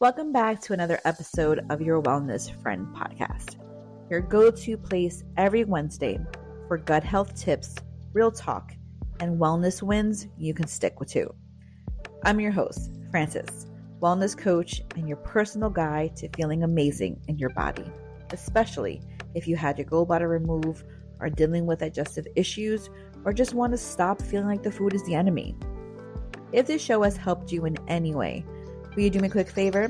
Welcome back to another episode of your Wellness Friend podcast, your go-to place every Wednesday for gut health tips, real talk, and wellness wins you can stick with too. I'm your host, Frances, wellness coach and your personal guide to feeling amazing in your body, especially if you had your gallbladder removed, are dealing with digestive issues, or just want to stop feeling like the food is the enemy. If this show has helped you in any way, will you do me a quick favor?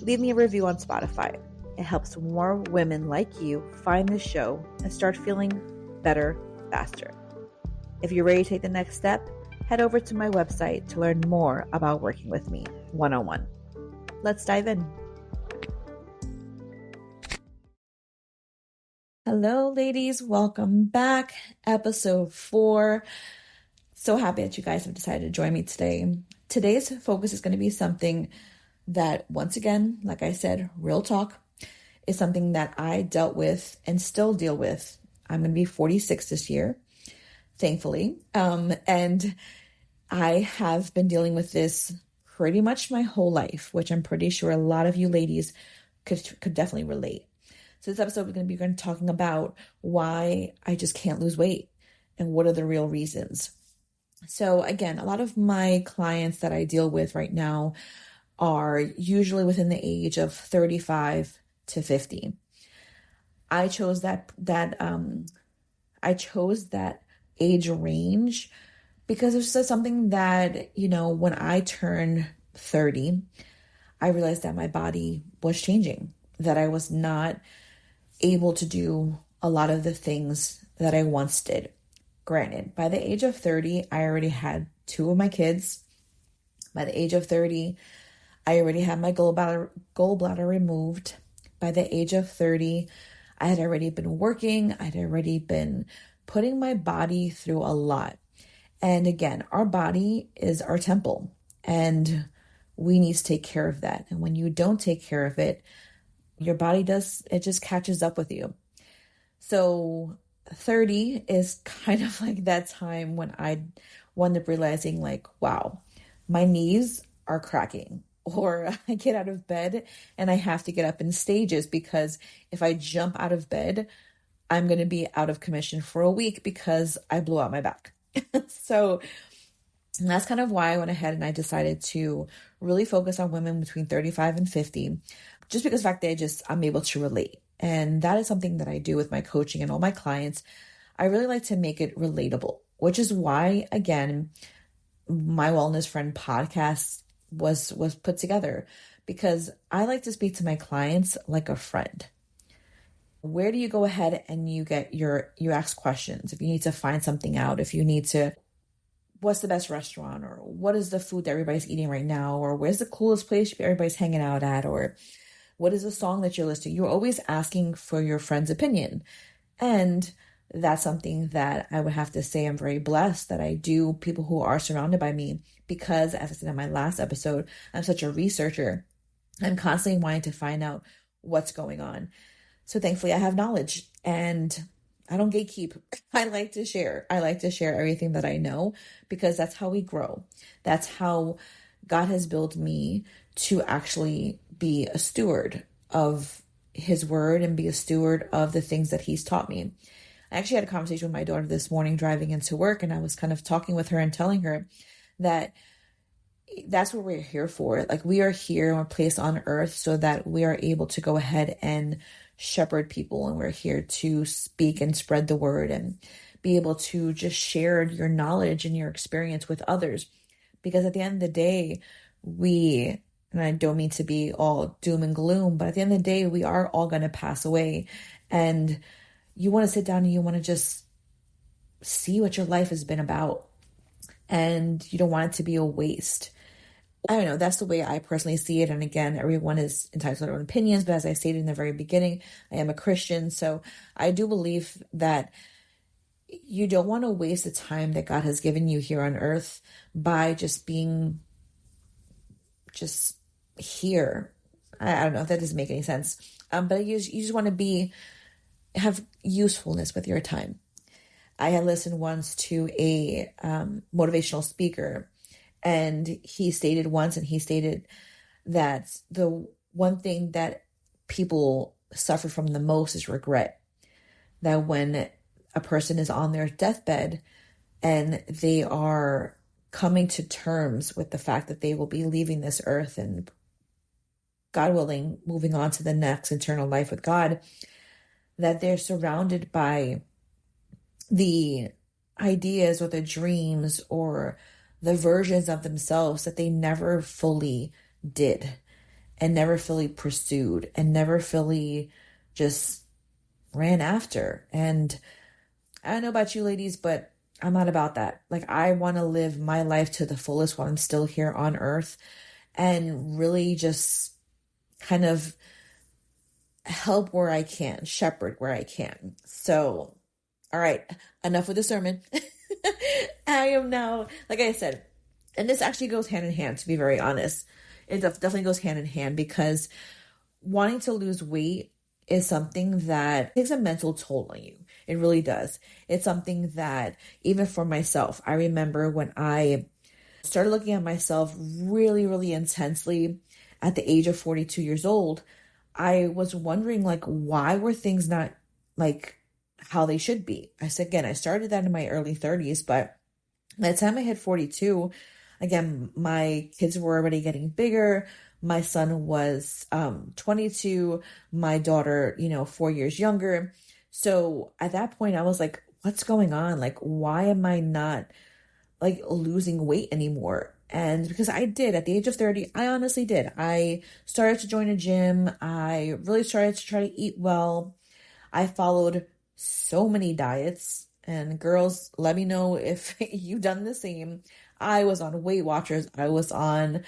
Leave me a review on Spotify. It helps more women like you find this show and start feeling better faster. If you're ready to take the next step, head over to my website to learn more about working with me one-on-one. Let's dive in. Hello, ladies. Welcome back. Episode 4. So happy that you guys have decided to join me today. Today's focus is going to be something that, once again, like I said, real talk, is something that I dealt with and still deal with. I'm going to be 46 this year, thankfully. And I have been dealing with this pretty much my whole life, which I'm pretty sure a lot of you ladies could definitely relate. So this episode, we're going to be talking about why I just can't lose weight and what are the real reasons. So again, a lot of my clients that I deal with right now are usually within the age of 35 to 50. I chose that age range because it's just something that, when I turned 30, I realized that my body was changing, that I was not able to do a lot of the things that I once did. Granted, by the age of 30, I already had 2 of my kids. By the age of 30, I already had my gallbladder removed. By the age of 30, I had already been working. I'd already been putting my body through a lot. And again, our body is our temple, and we need to take care of that. And when you don't take care of it, your body just catches up with you. So 30 is kind of like that time when I wound up realizing wow, my knees are cracking, or I get out of bed and I have to get up in stages because if I jump out of bed, I'm going to be out of commission for a week because I blew out my back. So that's kind of why I went ahead and I decided to really focus on women between 35 and 50, just because of the fact that I'm able to relate. And that is something that I do with my coaching and all my clients. I really like to make it relatable, which is why, again, my Wellness Friend podcast was put together, because I like to speak to my clients like a friend. Where do you go ahead and you ask questions? If you need to find something out, if you need to, what's the best restaurant, or what is the food that everybody's eating right now, or where's the coolest place everybody's hanging out at, or what is the song that you're listening? You're always asking for your friend's opinion. And that's something that I would have to say I'm very blessed that I do, people who are surrounded by me, because as I said in my last episode, I'm such a researcher. I'm constantly wanting to find out what's going on. So thankfully I have knowledge, and I don't gatekeep. I like to share. I like to share everything that I know, because that's how we grow. That's how God has built me to actually be a steward of his word and be a steward of the things that he's taught me. I actually had a conversation with my daughter this morning driving into work, and I was kind of talking with her and telling her that that's what we're here for. We are here and we're placed on earth so that we are able to go ahead and shepherd people, and we're here to speak and spread the word and be able to just share your knowledge and your experience with others. Because at the end of the day, and I don't mean to be all doom and gloom, but at the end of the day, we are all going to pass away. And you want to sit down and you want to just see what your life has been about. And you don't want it to be a waste. I don't know. That's the way I personally see it. And again, everyone is entitled to their own opinions. But as I stated in the very beginning, I am a Christian. So I do believe that you don't want to waste the time that God has given you here on earth by just being here. I don't know if that doesn't make any sense. But you just want to have usefulness with your time. I had listened once to a motivational speaker, and he stated that the one thing that people suffer from the most is regret. That when a person is on their deathbed and they are coming to terms with the fact that they will be leaving this earth and, God willing, moving on to the next eternal life with God, that they're surrounded by the ideas or the dreams or the versions of themselves that they never fully did and never fully pursued and never fully just ran after. And I don't know about you ladies, but I'm not about that. Like, I want to live my life to the fullest while I'm still here on earth and really just kind of help where I can, shepherd where I can. So, all right, enough with the sermon. I am now, like I said, and this actually goes hand in hand, to be very honest. It definitely goes hand in hand, because wanting to lose weight is something that takes a mental toll on you. It really does. It's something that, even for myself, I remember when I started looking at myself really, really intensely at the age of 42 years old, I was wondering, like, why were things not like how they should be? I started that in my early 30s, but by the time I hit 42, again, my kids were already getting bigger. My son was 22, my daughter, 4 years younger. So at that point, I was like, what's going on? Like, why am I not like losing weight anymore? And because I did at the age of 30, I honestly did. I started to join a gym. I really started to try to eat well. I followed so many diets, and girls, let me know if you've done the same. I was on Weight Watchers. I was on,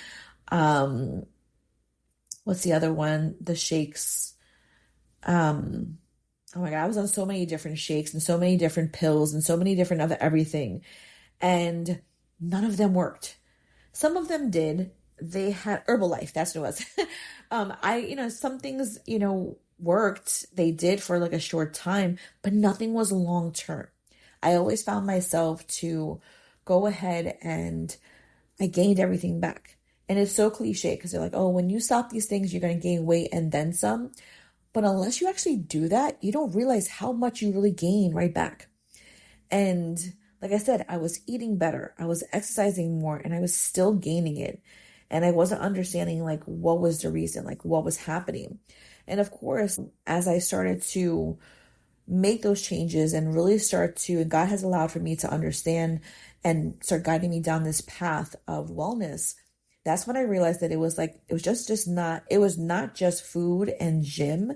what's the other one? The shakes. Oh my God, I was on so many different shakes and so many different pills and so many different other everything. And none of them worked. Some of them did. They had Herbalife. That's what it was. Some things, worked. They did for like a short time, but nothing was long term. I always found myself to go ahead and I gained everything back. And it's so cliche because they're like, oh, when you stop these things, you're going to gain weight and then some. But unless you actually do that, you don't realize how much you really gain right back. And like I said, I was eating better. I was exercising more, and I was still gaining it. And I wasn't understanding like what was the reason, like what was happening. And of course, as I started to make those changes and really and God has allowed for me to understand and start guiding me down this path of wellness. That's when I realized that it was not just food and gym.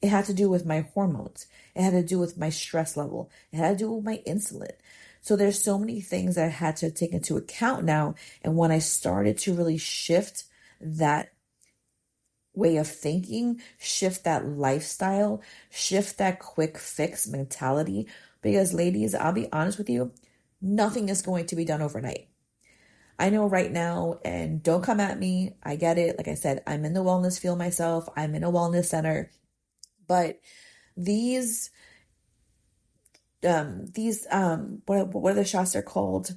It had to do with my hormones. It had to do with my stress level. It had to do with my insulin. So there's so many things that I had to take into account now. And when I started to really shift that way of thinking, shift that lifestyle, shift that quick fix mentality, because ladies, I'll be honest with you, nothing is going to be done overnight. I know right now, and don't come at me. I get it. Like I said, I'm in the wellness field myself. I'm in a wellness center, but these what are the shots they're called?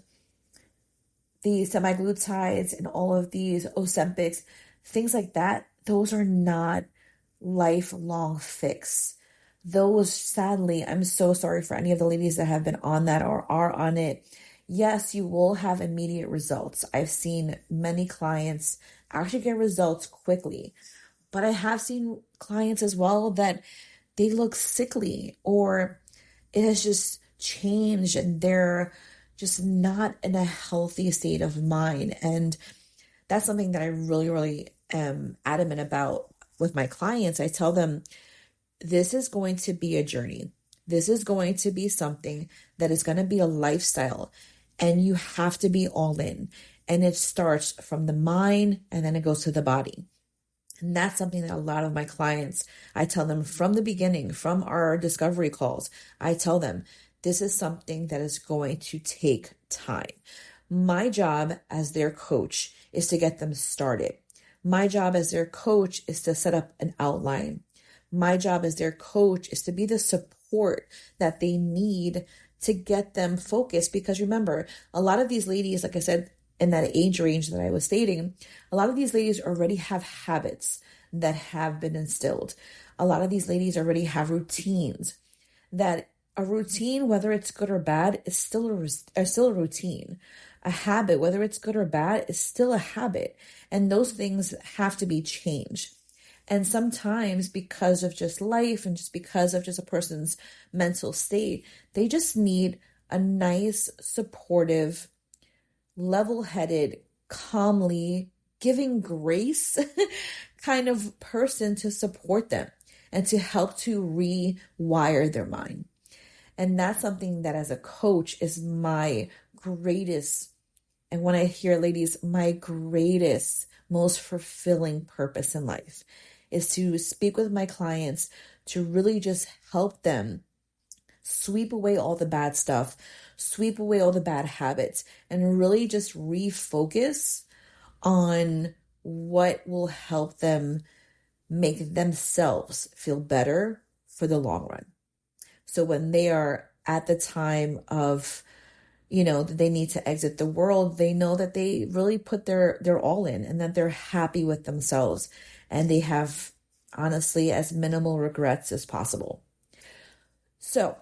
The semaglutides and all of these Ozempics, things like that. Those are not lifelong fix. Those, sadly, I'm so sorry for any of the ladies that have been on that or are on it. Yes, you will have immediate results. I've seen many clients actually get results quickly, but I have seen clients as well that they look sickly, or it has just changed and they're just not in a healthy state of mind. And that's something that I really, really am adamant about with my clients. I tell them, this is going to be a journey. This is going to be something that is going to be a lifestyle, and you have to be all in. And it starts from the mind and then it goes to the body. And that's something that a lot of my clients, I tell them from the beginning, from our discovery calls, I tell them, this is something that is going to take time. My job as their coach is to get them started. My job as their coach is to set up an outline. My job as their coach is to be the support that they need to get them focused. Because remember, a lot of these ladies, like I said, in that age range that I was stating, a lot of these ladies already have habits that have been instilled. A lot of these ladies already have routines that a routine, whether it's good or bad, is still a routine. A habit, whether it's good or bad, is still a habit. And those things have to be changed. And sometimes because of just life and just because of just a person's mental state, they just need a nice, supportive, level-headed, calmly giving grace kind of person to support them and to help to rewire their mind. And that's something that as a coach is my greatest, and when I hear ladies, my greatest, most fulfilling purpose in life is to speak with my clients to really just help them sweep away all the bad stuff, sweep away all the bad habits, and really just refocus on what will help them make themselves feel better for the long run. So when they are at the time of, that they need to exit the world, they know that they really put their all in and that they're happy with themselves and they have, honestly, as minimal regrets as possible. So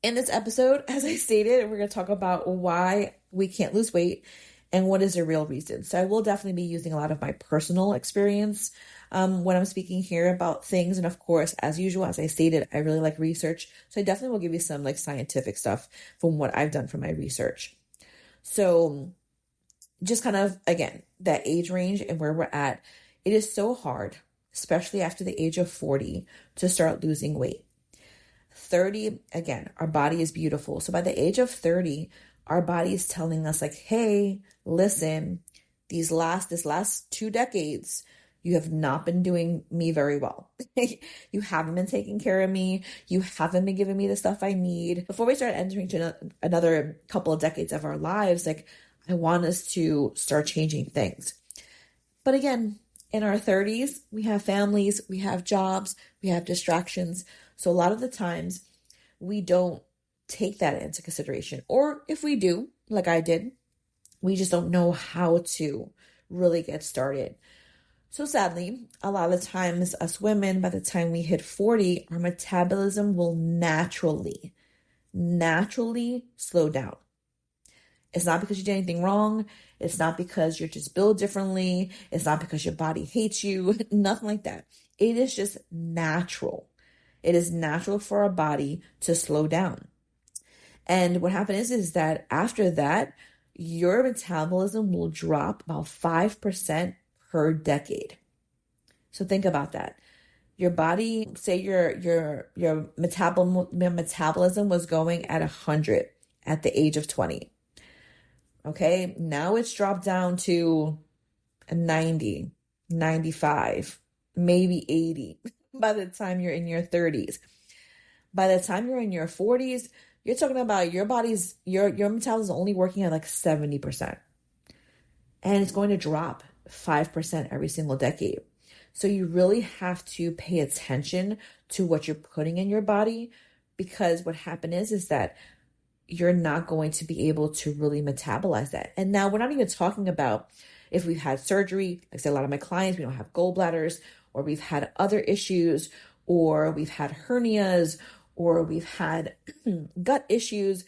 in this episode, as I stated, we're going to talk about why we can't lose weight and what is the real reason. So I will definitely be using a lot of my personal experience when I'm speaking here about things. And of course, as usual, as I stated, I really like research. So I definitely will give you some scientific stuff from what I've done for my research. So just kind of, again, that age range and where we're at, it is so hard, especially after the age of 40, to start losing weight. 30, again, our body is beautiful. So by the age of 30, our body is telling us hey, listen, this last 2 decades, you have not been doing me very well. You haven't been taking care of me. You haven't been giving me the stuff I need. Before we start entering to another couple of decades of our lives, I want us to start changing things. But again, in our 30s, we have families, we have jobs, we have distractions. So a lot of the times we don't take that into consideration. Or if we do, like I did, we just don't know how to really get started. So sadly, a lot of times us women, by the time we hit 40, our metabolism will naturally slow down. It's not because you did anything wrong. It's not because you're just built differently. It's not because your body hates you. Nothing like that. It is just natural. It is natural for our body to slow down. And what happens is that after that, your metabolism will drop about 5% per decade. So think about that. Your body, say your metabolism was going at 100 at the age of 20. Okay, now it's dropped down to 90, 95, maybe 80 by the time you're in your 30s. By the time you're in your 40s, you're talking about your metabolism is only working at 70%. And it's going to drop 5% every single decade. So you really have to pay attention to what you're putting in your body, because what happens is that you're not going to be able to really metabolize that. And now we're not even talking about if we've had surgery. Like I said, a lot of my clients, we don't have gallbladders, or we've had other issues, or we've had hernias, or we've had gut issues.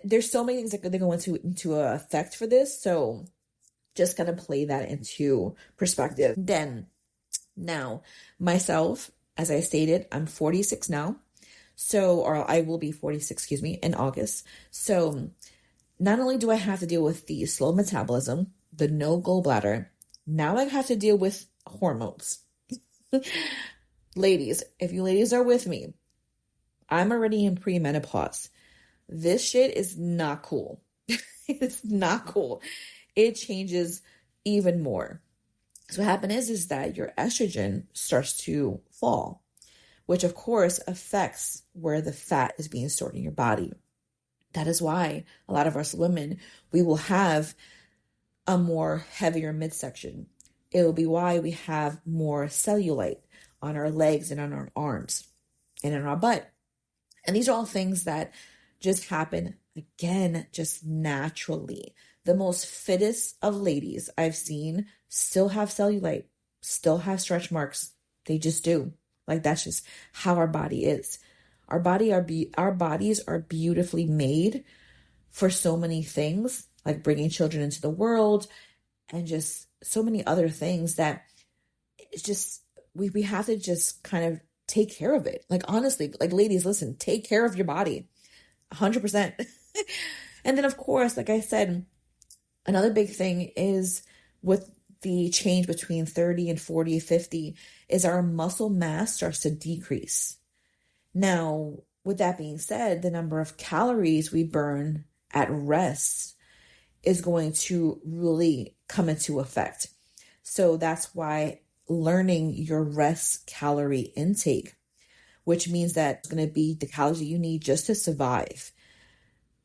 There's so many things that they go into effect for this. So just kind of play that into perspective. Then now myself, as I stated, I'm 46 now. Or I will be 46, in August. So not only do I have to deal with the slow metabolism, the no gallbladder, now I have to deal with hormones. Ladies, if you ladies are with me, I'm already in premenopause. This shit is not cool. It's not cool. It changes even more. So what happens is that your estrogen starts to fall, which of course affects where the fat is being stored in your body. That is why a lot of us women, we will have a more heavier midsection. It will be why we have more cellulite on our legs and on our arms and in our butt. And these are all things that just happen, again, just naturally, The most fittest of ladies I've seen still have cellulite, still have stretch marks. They just do. Like that's just how our body is. Our bodies are beautifully made for so many things, like bringing children into the world and just so many other things that it's just we have to just kind of take care of it. Like honestly, like ladies, listen, take care of your body. 100%. And then of course, like I said, another big thing is with the change between 30 and 40, 50 is our muscle mass starts to decrease. Now, with that being said, the number of calories we burn at rest is going to really come into effect. So that's why learning your rest calorie intake, which means that it's going to be the calories that you need just to survive,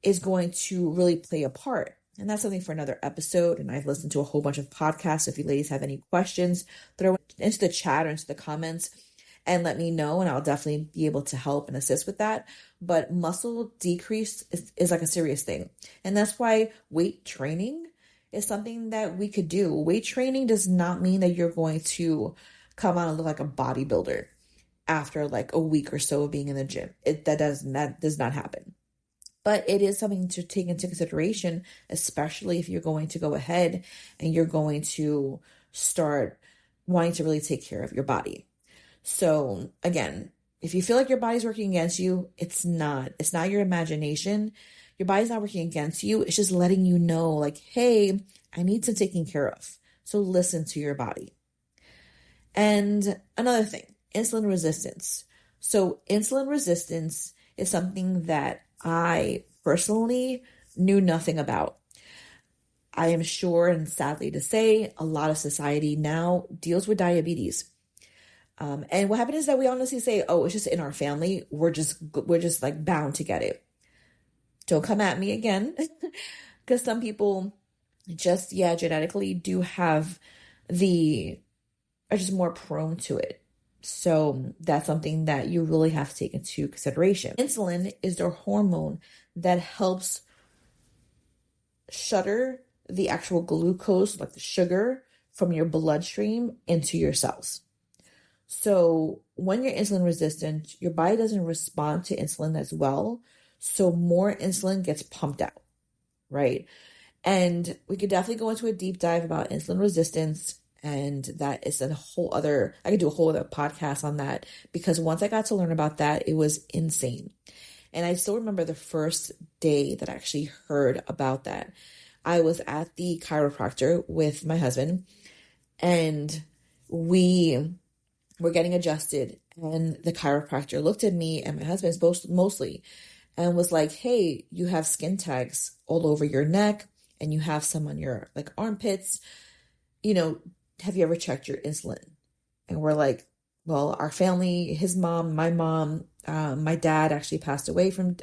is going to really play a part. And that's something for another episode. And I've listened to a whole bunch of podcasts. If you ladies have any questions, throw it into the chat or into the comments and let me know. And I'll definitely be able to help and assist with that. But muscle decrease is like a serious thing. And that's why weight training is something that we could do. Weight training does not mean that you're going to come out and look like a bodybuilder after like a week or so of being in the gym. That does not happen. But it is something to take into consideration, especially if you're going to go ahead and you're going to start wanting to really take care of your body. So again, if you feel like your body's working against you, it's not your imagination. Your body's not working against you. It's just letting you know like, hey, I need some taking care of. So listen to your body. And another thing, insulin resistance. So insulin resistance is something that I personally knew nothing about. I am sure, and sadly to say, a lot of society now deals with diabetes. And what happened is that we honestly say, oh, it's just in our family. We're just like bound to get it. Don't come at me again. Because some people just, genetically do have are just more prone to it. So that's something that you really have to take into consideration. Insulin is the hormone that helps shutter the actual glucose, like the sugar, from your bloodstream into your cells. So when you're insulin resistant, your body doesn't respond to insulin as well. So more insulin gets pumped out, right? And we could definitely go into a deep dive about insulin resistance. And that is I could do a whole other podcast on that, because once I got to learn about that, it was insane. And I still remember the first day that I actually heard about that. I was at the chiropractor with my husband and we were getting adjusted, and the chiropractor looked at me and my husband mostly and was like, hey, you have skin tags all over your neck and you have some on your like armpits, have you ever checked your insulin? And we're like, well, our family, his mom, my mom, my dad actually passed away from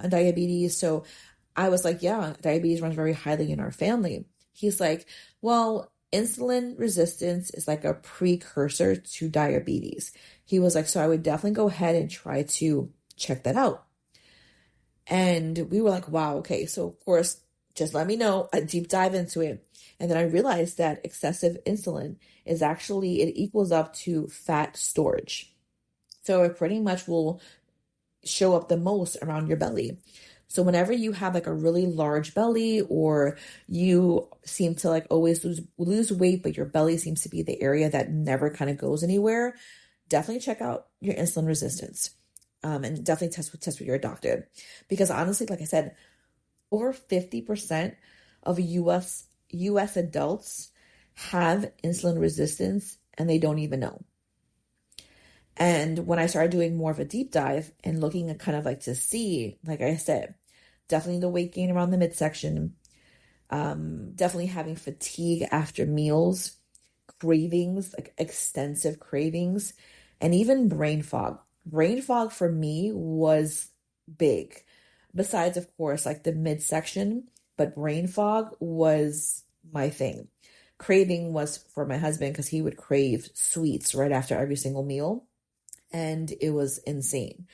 diabetes. So I was like, yeah, diabetes runs very highly in our family. He's like, well, insulin resistance is like a precursor to diabetes. He was like, so I would definitely go ahead and try to check that out. And we were like, wow, okay. So of course, just let me know, a deep dive into it. And then I realized that excessive insulin it equals up to fat storage. So it pretty much will show up the most around your belly. So whenever you have like a really large belly, or you seem to like always lose weight, but your belly seems to be the area that never kind of goes anywhere, definitely check out your insulin resistance. And definitely test with your doctor. Because honestly, like I said, over 50% of US adults have insulin resistance and they don't even know. And when I started doing more of a deep dive and looking at kind of like to see, like I said, definitely the weight gain around the midsection, definitely having fatigue after meals, cravings, like extensive cravings, and even brain fog. Brain fog for me was big. Besides, of course, like the midsection, but brain fog was my thing. Craving was for my husband because he would crave sweets right after every single meal. And it was insane.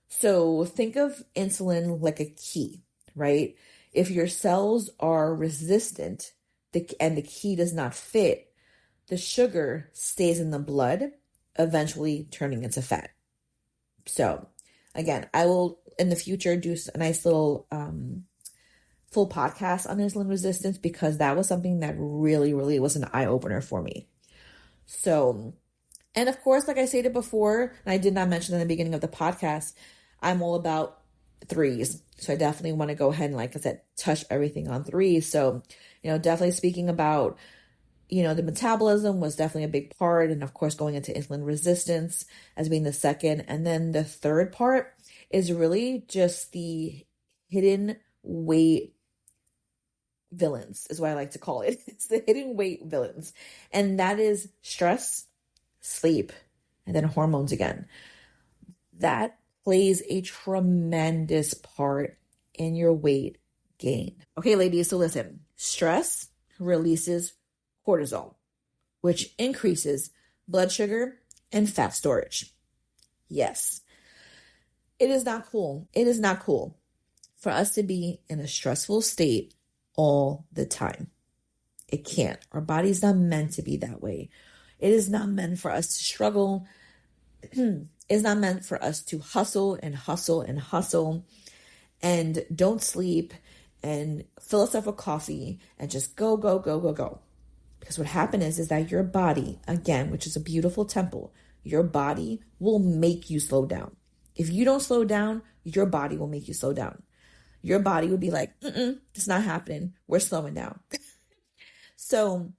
So think of insulin like a key, right? If your cells are resistant and the key does not fit, the sugar stays in the blood, eventually turning into fat. So again, I will in the future do a nice little full podcast on insulin resistance, because that was something that really, really was an eye opener for me. So, and of course, like I stated before, and I did not mention in the beginning of the podcast, I'm all about threes. So I definitely want to go ahead and, like I said, touch everything on threes. So, definitely speaking about, the metabolism was definitely a big part. And of course, going into insulin resistance as being the second. And then the third part is really just the hidden weight villains, is what I like to call it. It's the hidden weight villains. And that is stress, sleep, and then hormones again. That plays a tremendous part in your weight gain. Okay, ladies, so listen, stress releases cortisol, which increases blood sugar and fat storage. Yes, it is not cool. It is not cool for us to be in a stressful state all the time. It can't. Our body's not meant to be that way. It is not meant for us to struggle. It's not meant for us to hustle and hustle and hustle and don't sleep and fill us up with coffee and just go, go, go, go, go. Because what happens is that your body, again, which is a beautiful temple, your body will make you slow down. If you don't slow down, your body will make you slow down. Your body would be like, it's not happening. We're slowing down. So,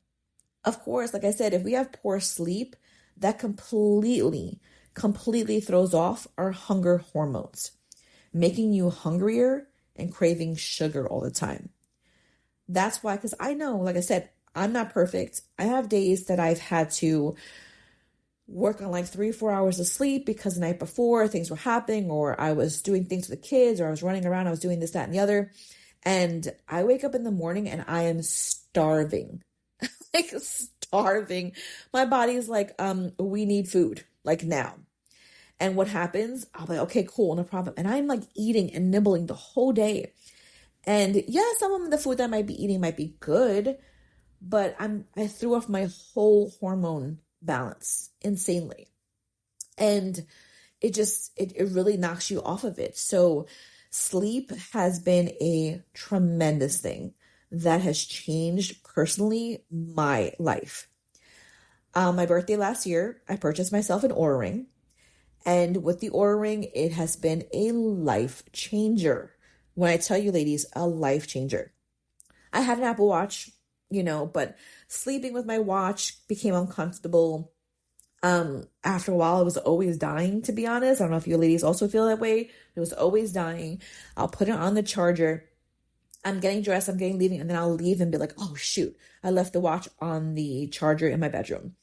of course, like I said, if we have poor sleep, that completely throws off our hunger hormones, making you hungrier and craving sugar all the time. That's why, because I know, like I said, I'm not perfect. I have days that I've had to work on like 3-4 hours of sleep because the night before things were happening, or I was doing things with the kids, or I was running around, I was doing this, that, and the other. And I wake up in the morning and I am starving, like starving. My body's like, we need food, like now. And what happens? I'll be like, okay, cool, no problem. And I'm like eating and nibbling the whole day. And yeah, some of the food that I might be eating might be good, but I threw off my whole hormone balance insanely. And it really knocks you off of it. So sleep has been a tremendous thing that has changed personally my life. My birthday last year, I purchased myself an Oura ring. And with the Oura ring, it has been a life changer. When I tell you, ladies, a life changer. I had an Apple Watch, but sleeping with my watch became uncomfortable. After a while, it was always dying, to be honest. I don't know if you ladies also feel that way. It was always dying. I'll put it on the charger. I'm getting dressed, I'm getting leaving, and then I'll leave and be like, oh shoot, I left the watch on the charger in my bedroom.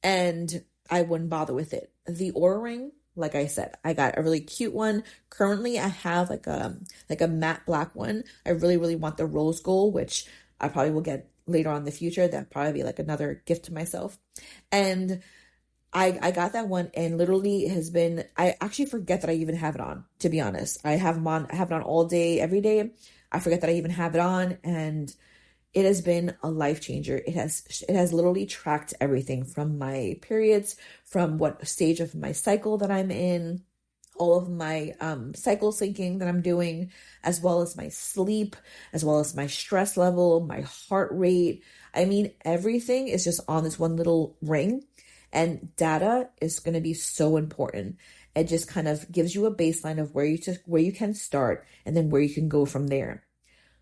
And I wouldn't bother with it. The Oura ring, like I said, I got a really cute one. Currently, I have like a matte black one. I really, really want the rose gold, which I probably will get later on in the future. That'd probably be like another gift to myself. And I got that one, and literally I actually forget that I even have it on, to be honest. I have it on all day, every day. I forget that I even have it on, and it has been a life changer. It has literally tracked everything from my periods, from what stage of my cycle that I'm in, all of my cycle syncing that I'm doing, as well as my sleep, as well as my stress level, my heart rate. I mean, everything is just on this one little ring, and data is going to be so important. It just kind of gives you a baseline of where you can start and then where you can go from there.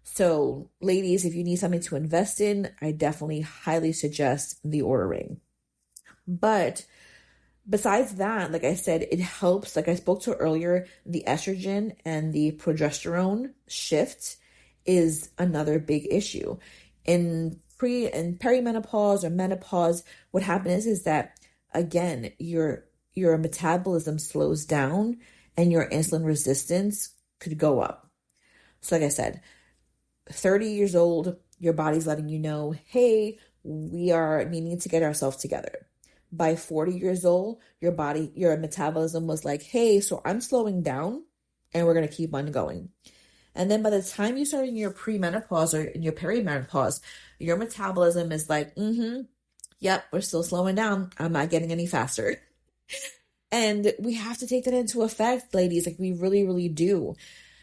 So, ladies, if you need something to invest in, I definitely highly suggest the Oura ring. But besides that, like I said, it helps, like I spoke to earlier, the estrogen and the progesterone shift is another big issue. In perimenopause or menopause, what happens is that, again, your metabolism slows down and your insulin resistance could go up. So like I said, 30 years old, your body's letting you know, hey, we are needing to get ourselves together. By 40 years old, your metabolism was like, hey, so I'm slowing down and we're going to keep on going. And then by the time you start in your premenopause or in your perimenopause, your metabolism is like, yep, we're still slowing down. I'm not getting any faster. And we have to take that into effect, ladies. Like we really, really do.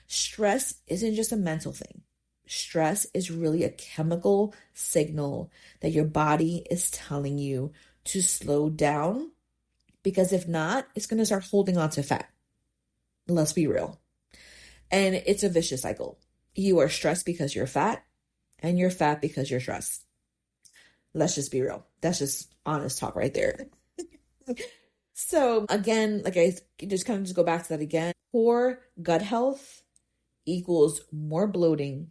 Stress isn't just a mental thing. Stress is really a chemical signal that your body is telling you to slow down, because if not, it's going to start holding on to fat. Let's be real. And it's a vicious cycle. You are stressed because you're fat, and you're fat because you're stressed. Let's just be real. That's just honest talk right there. So again, like I just kind of just go back to that again. Poor gut health equals more bloating,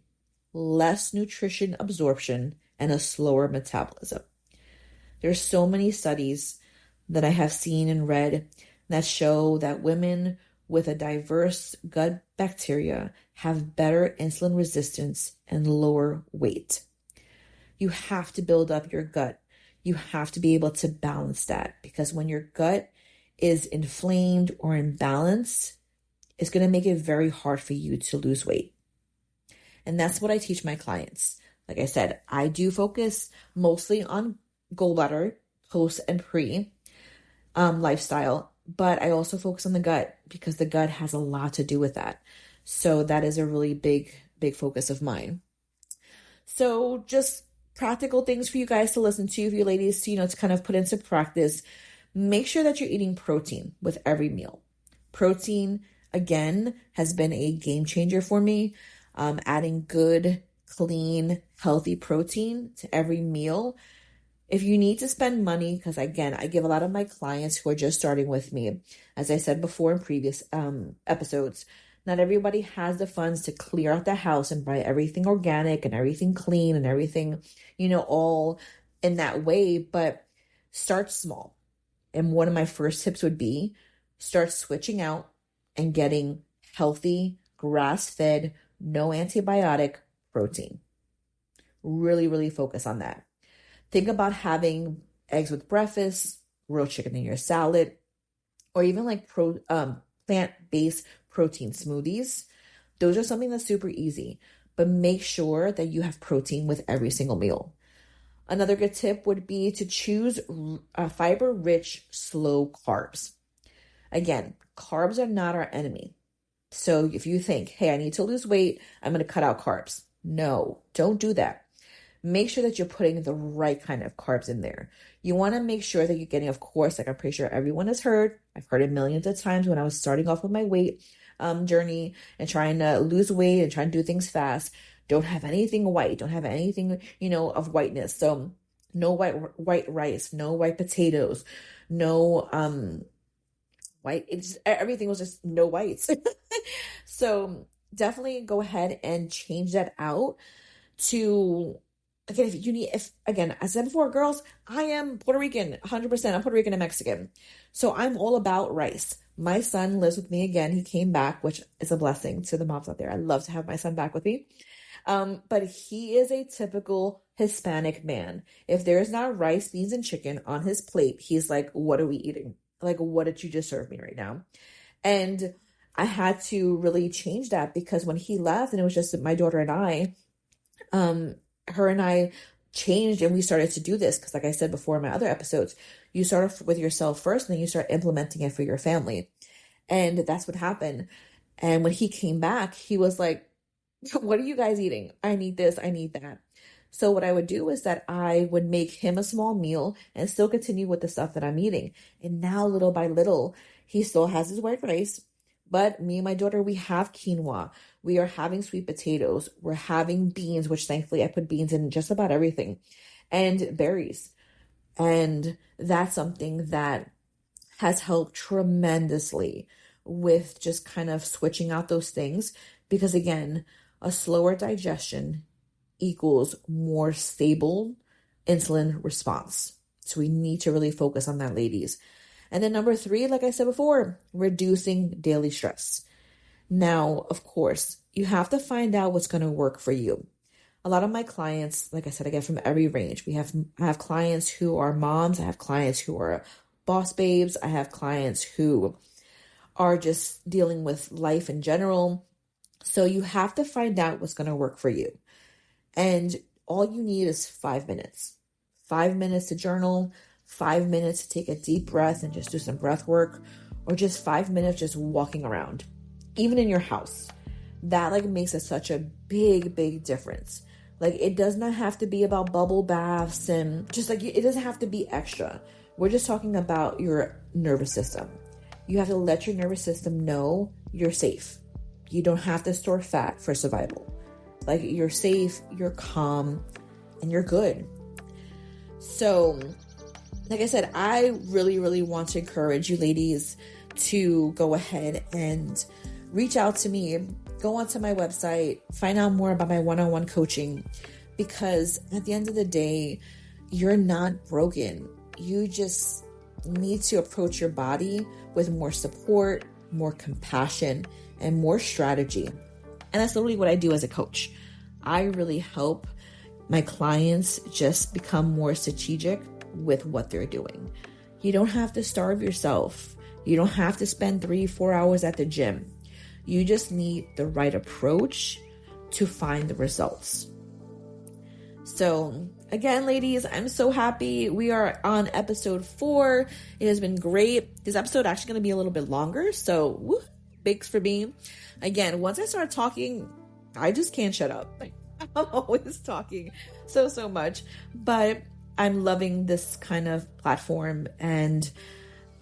less nutrition absorption, and a slower metabolism. There's so many studies that I have seen and read that show that women with a diverse gut bacteria have better insulin resistance and lower weight. You have to build up your gut. You have to be able to balance that, because when your gut is inflamed or imbalanced, it's going to make it very hard for you to lose weight. And that's what I teach my clients. Like I said, I do focus mostly on gallbladder, post and pre lifestyle, but I also focus on the gut because the gut has a lot to do with that. So that is a really big focus of mine. So just practical things for you guys to listen to, for you ladies to, to kind of put into practice. Make sure that you're eating protein with every meal. Protein, again, has been a game changer for me. Adding good, clean, healthy protein to every meal. If you need to spend money, because again, I give a lot of my clients who are just starting with me, as I said before in previous episodes, not everybody has the funds to clear out the house and buy everything organic and everything clean and everything, all in that way, but start small. And one of my first tips would be start switching out and getting healthy, grass-fed, no antibiotic protein. Really, really focus on that. Think about having eggs with breakfast, grilled chicken in your salad, or even like plant-based protein smoothies. Those are something that's super easy, but make sure that you have protein with every single meal. Another good tip would be to choose fiber-rich, slow carbs. Again, carbs are not our enemy. So if you think, hey, I need to lose weight, I'm going to cut out carbs. No, don't do that. Make sure that you're putting the right kind of carbs in there. You want to make sure that you're getting, of course, like I'm pretty sure everyone has heard, I've heard it millions of times when I was starting off with my weight journey and trying to lose weight and trying to do things fast. Don't have anything white. Don't have anything, of whiteness. So no white rice, no white potatoes, no white. Everything was just no whites. So definitely go ahead and change that out to, again, again, as I said before, girls, I am Puerto Rican, 100%. I'm Puerto Rican and Mexican. So I'm all about rice. My son lives with me again. He came back, which is a blessing to the moms out there. I love to have my son back with me. But he is a typical Hispanic man. If there is not rice, beans, and chicken on his plate, he's like, what are we eating? Like, what did you just serve me right now? And I had to really change that, because when he left and it was just my daughter and I, her and I changed and we started to do this. Because like I said before in my other episodes, you start off with yourself first and then you start implementing it for your family. And that's what happened. And when he came back, he was like, what are you guys eating? I need this, I need that. So what I would do is that I would make him a small meal and still continue with the stuff that I'm eating. And now little by little, he still has his white rice, but me and my daughter, we have quinoa. We are having sweet potatoes. We're having beans, which thankfully I put beans in just about everything, and berries. And that's something that has helped tremendously with just kind of switching out those things, because again, a slower digestion equals more stable insulin response. So we need to really focus on that, ladies. And then number 3, like I said before, reducing daily stress. Now, of course, you have to find out what's going to work for you. A lot of my clients, like I said, I get from every range. I have clients who are moms. I have clients who are boss babes. I have clients who are just dealing with life in general. So you have to find out what's going to work for you. And all you need is 5 minutes. 5 minutes to journal, 5 minutes to take a deep breath and just do some breath work, or just 5 minutes just walking around, even in your house. That like makes such a big difference. Like it does not have to be about bubble baths and just like it doesn't have to be extra. We're just talking about your nervous system. You have to let your nervous system know you're safe. You don't have to store fat for survival. Like you're safe, you're calm, and you're good. So, like I said, I really want to encourage you ladies to go ahead and reach out to me. Go onto my website, find out more about my one-on-one coaching, because at the end of the day, you're not broken. You just need to approach your body with more support, more compassion, and more strategy. And that's literally what I do as a coach. I really help my clients just become more strategic with what they're doing. You don't have to starve yourself. You don't have to spend 3-4 hours at the gym. You just need the right approach to find the results. So again, ladies, I'm so happy. We are on episode 4. It has been great. This episode actually going to be a little bit longer. So bigs for me. Again, once I start talking, I just can't shut up. I'm always talking so much, but I'm loving this kind of platform. And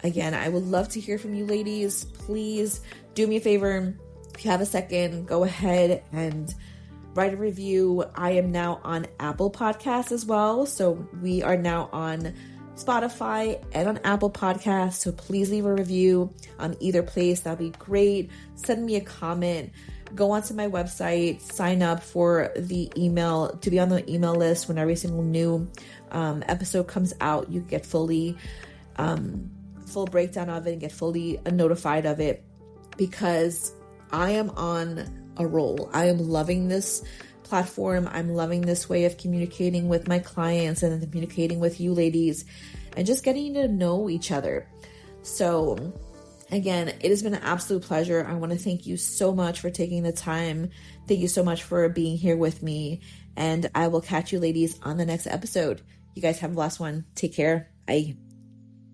again, I would love to hear from you ladies. Please do me a favor. If you have a second, go ahead and write a review. I am now on Apple Podcasts as well. So we are now on Spotify and on Apple Podcasts. So please leave a review on either place. That'd be great. Send me a comment. Go onto my website, sign up for the email, to be on the email list. When every single new episode comes out, you get full breakdown of it and get fully notified of it, because I am on a roll. I am loving this platform. I'm loving this way of communicating with my clients and communicating with you ladies and just getting to know each other. So again, it has been an absolute pleasure. I want to thank you so much for taking the time. Thank you so much for being here with me. And I will catch you ladies on the next episode. You guys have a blessed one. Take care. Bye.